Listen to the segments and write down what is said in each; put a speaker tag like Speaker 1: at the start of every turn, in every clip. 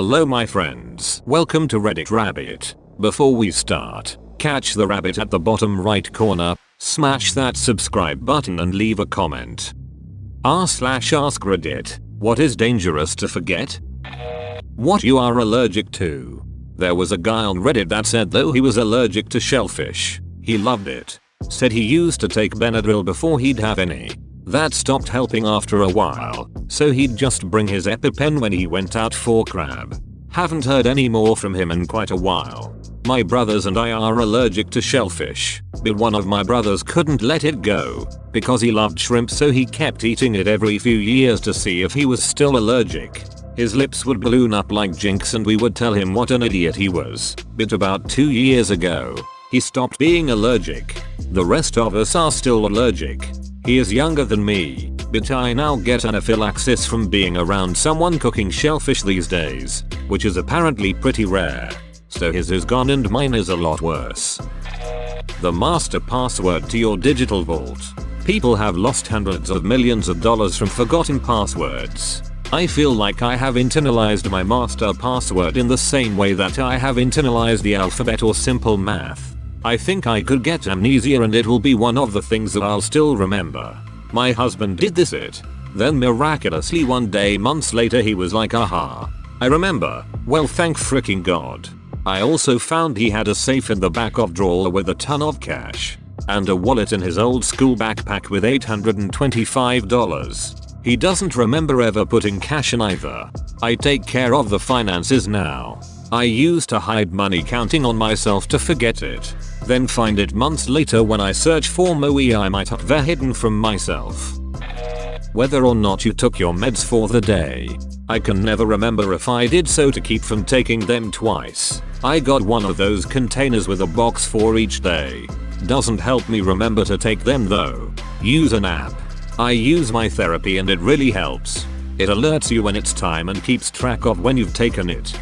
Speaker 1: Hello my friends, welcome to Reddit Rabbit. Before we start, catch the rabbit at the bottom right corner, smash that subscribe button and leave a comment. r/AskReddit, what is dangerous to forget? What you are allergic to. There was a guy on Reddit that said though he was allergic to shellfish, he loved it. Said he used to take Benadryl before he'd have any. That stopped helping after a while, so he'd just bring his EpiPen when he went out for crab. Haven't heard any more from him in quite a while. My brothers and I are allergic to shellfish, but one of my brothers couldn't let it go because he loved shrimp, so he kept eating it every few years to see if he was still allergic. His lips would balloon up like Jinx and we would tell him what an idiot he was, but about 2 years ago, he stopped being allergic. The rest of us are still allergic. He is younger than me, but I now get anaphylaxis from being around someone cooking shellfish these days, which is apparently pretty rare. So his is gone and mine is a lot worse. The master password to your digital vault. People have lost hundreds of millions of dollars from forgotten passwords. I feel like I have internalized my master password in the same way that I have internalized the alphabet or simple math. I think I could get amnesia and it will be one of the things that I'll still remember. My husband did this then miraculously one day months later he was like, aha, I remember, well thank fricking god. I also found he had a safe in the back of drawer with a ton of cash, and a wallet in his old school backpack with $825. He doesn't remember ever putting cash in either. I take care of the finances now. I used to hide money counting on myself to forget it, then find it months later when I search for money I might have hidden from myself. Whether or not you took your meds for the day, I can never remember if I did so to keep from taking them twice. I got one of those containers with a box for each day. Doesn't help me remember to take them though. Use an app. I use my therapy and it really helps. It alerts you when it's time and keeps track of when you've taken it.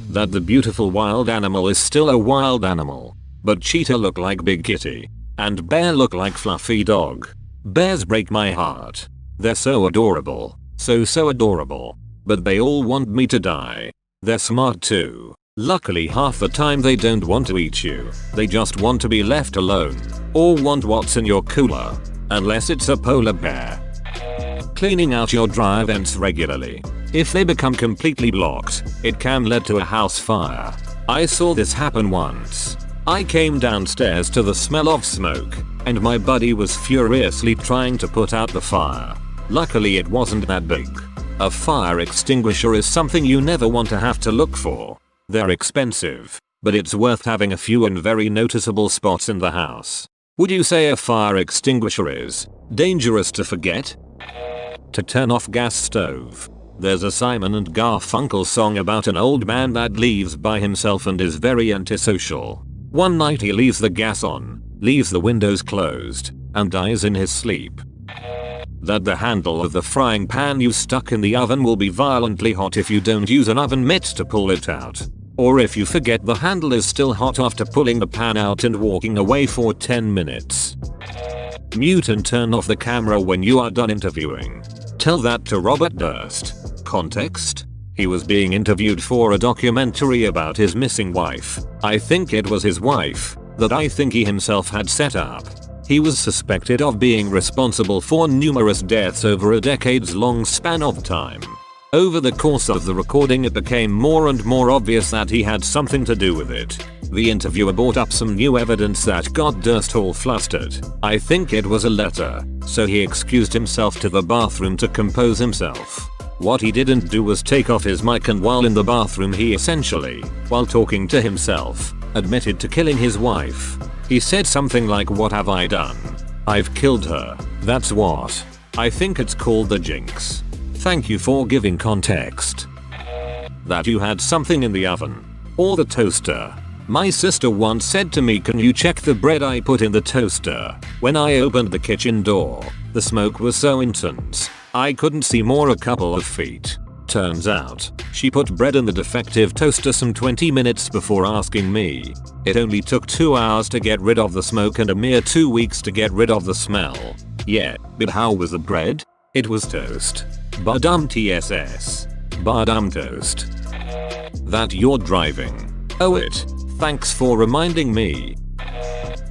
Speaker 1: That the beautiful wild animal is still a wild animal, but cheetah look like Big Kitty, and bear look like Fluffy Dog. Bears break my heart. They're so adorable, so adorable, but they all want me to die. They're smart too. Luckily half the time they don't want to eat you, they just want to be left alone, or want what's in your cooler, unless it's a polar bear. Cleaning out your dry vents regularly. If they become completely blocked, it can lead to a house fire. I saw this happen once. I came downstairs to the smell of smoke, and my buddy was furiously trying to put out the fire. Luckily it wasn't that big. A fire extinguisher is something you never want to have to look for. They're expensive, but it's worth having a few in very noticeable spots in the house. Would you say a fire extinguisher is dangerous to forget? To turn off gas stove. There's a Simon and Garfunkel song about an old man that lives by himself and is very antisocial. One night he leaves the gas on, leaves the windows closed, and dies in his sleep. That the handle of the frying pan you stuck in the oven will be violently hot if you don't use an oven mitt to pull it out. Or if you forget the handle is still hot after pulling the pan out and walking away for 10 minutes. Mute and turn off the camera when you are done interviewing. Tell that to Robert Durst. Context? He was being interviewed for a documentary about his missing wife. I think it was his wife, that I think he himself had set up. He was suspected of being responsible for numerous deaths over a decades-long span of time. Over the course of the recording it became more and more obvious that he had something to do with it. The interviewer brought up some new evidence that got Durst all flustered. I think it was a letter, so he excused himself to the bathroom to compose himself. What he didn't do was take off his mic, and while in the bathroom he essentially, while talking to himself, admitted to killing his wife. He said something like, "What have I done? I've killed her. That's what. I think it's called the jinx." Thank you for giving context. That you had something in the oven. Or the toaster. My sister once said to me, "Can you check the bread I put in the toaster?" When I opened the kitchen door, the smoke was so intense, I couldn't see more a couple of feet. Turns out, she put bread in the defective toaster some 20 minutes before asking me. It only took 2 hours to get rid of the smoke and a mere 2 weeks to get rid of the smell. Yeah, but how was the bread? It was toast. Badum TSS. Badum toast. That you're driving. Oh it. Thanks for reminding me.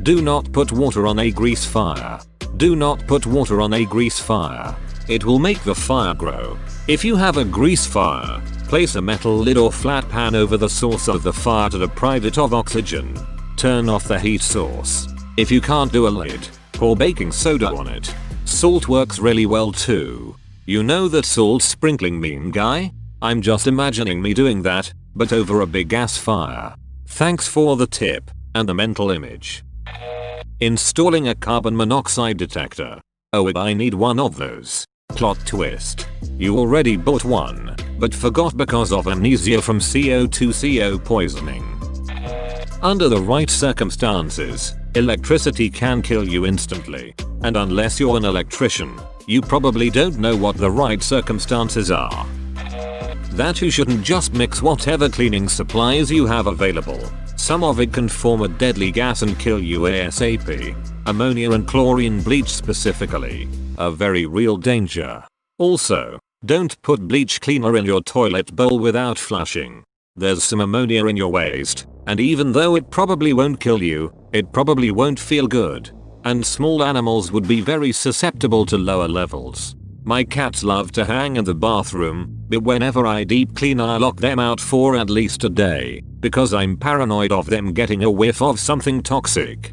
Speaker 1: Do not put water on a grease fire. Do not put water on a grease fire. It will make the fire grow. If you have a grease fire, place a metal lid or flat pan over the source of the fire to deprive it of oxygen. Turn off the heat source. If you can't do a lid, pour baking soda on it. Salt works really well too. You know that salt sprinkling meme guy? I'm just imagining me doing that, but over a big gas fire. Thanks for the tip and the mental image. Installing a carbon monoxide detector. Oh, I need one of those. Plot twist. You already bought one, but forgot because of amnesia from CO poisoning. Under the right circumstances, electricity can kill you instantly. And unless you're an electrician, you probably don't know what the right circumstances are. That you shouldn't just mix whatever cleaning supplies you have available. Some of it can form a deadly gas and kill you ASAP. Ammonia and chlorine bleach specifically. A very real danger. Also, don't put bleach cleaner in your toilet bowl without flushing. There's some ammonia in your waste, and even though it probably won't kill you, it probably won't feel good. And small animals would be very susceptible to lower levels. My cats love to hang in the bathroom, but whenever I deep clean I lock them out for at least a day, because I'm paranoid of them getting a whiff of something toxic.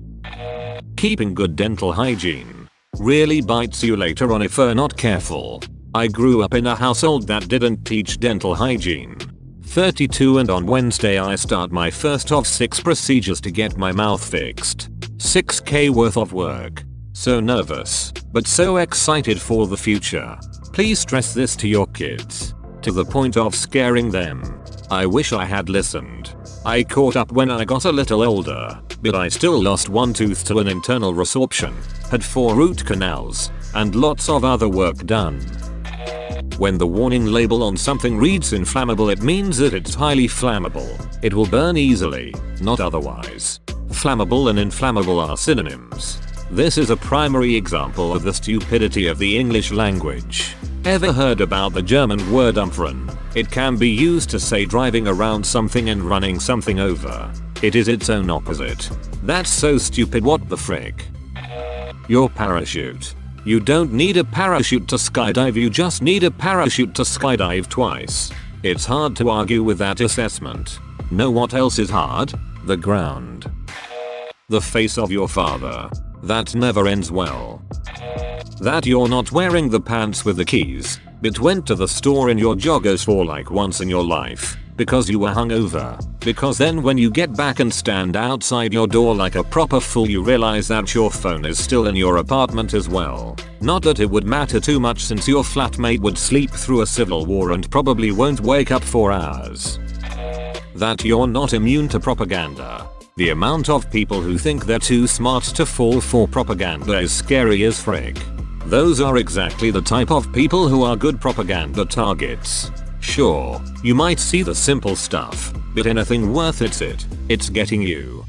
Speaker 1: Keeping good dental hygiene really bites you later on if you're not careful. I grew up in a household that didn't teach dental hygiene. 32 and on Wednesday I start my first of 6 procedures to get my mouth fixed. 6k worth of work. So nervous, but so excited for the future. Please stress this to your kids. To the point of scaring them. I wish I had listened. I caught up when I got a little older, but I still lost one tooth to an internal resorption, had 4 root canals, and lots of other work done. When the warning label on something reads inflammable, it means that it's highly flammable. It will burn easily, not otherwise. Flammable and inflammable are synonyms. This is a primary example of the stupidity of the English language. Ever heard about the German word umfahren? It can be used to say driving around something and running something over. It is its own opposite. That's so stupid, what the frick? Your parachute. You don't need a parachute to skydive, you just need a parachute to skydive twice. It's hard to argue with that assessment. Know what else is hard? The ground. The face of your father. That never ends well. That you're not wearing the pants with the keys, but went to the store in your joggers for like once in your life, because you were hungover. Because then when you get back and stand outside your door like a proper fool, you realize that your phone is still in your apartment as well. Not that it would matter too much since your flatmate would sleep through a civil war and probably won't wake up for hours. That you're not immune to propaganda. The amount of people who think they're too smart to fall for propaganda is scary as frick. Those are exactly the type of people who are good propaganda targets. Sure, you might see the simple stuff, but anything worth it's getting you.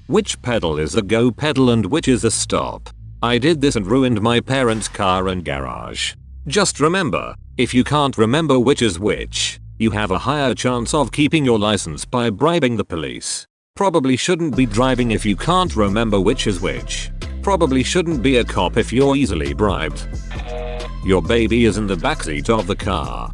Speaker 1: Which pedal is a go pedal and which is a stop? I did this and ruined my parents' car and garage. Just remember, if you can't remember which is which, you have a higher chance of keeping your license by bribing the police. Probably shouldn't be driving if you can't remember which is which. Probably shouldn't be a cop if you're easily bribed. Your baby is in the backseat of the car.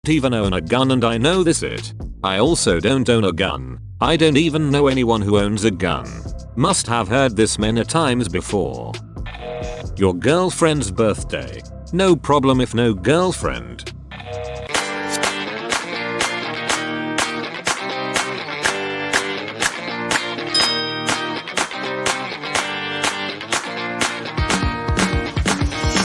Speaker 1: even own a gun and I know this it. I also don't own a gun. I don't even know anyone who owns a gun. Must have heard this many times before. Your girlfriend's birthday. No problem if no girlfriend.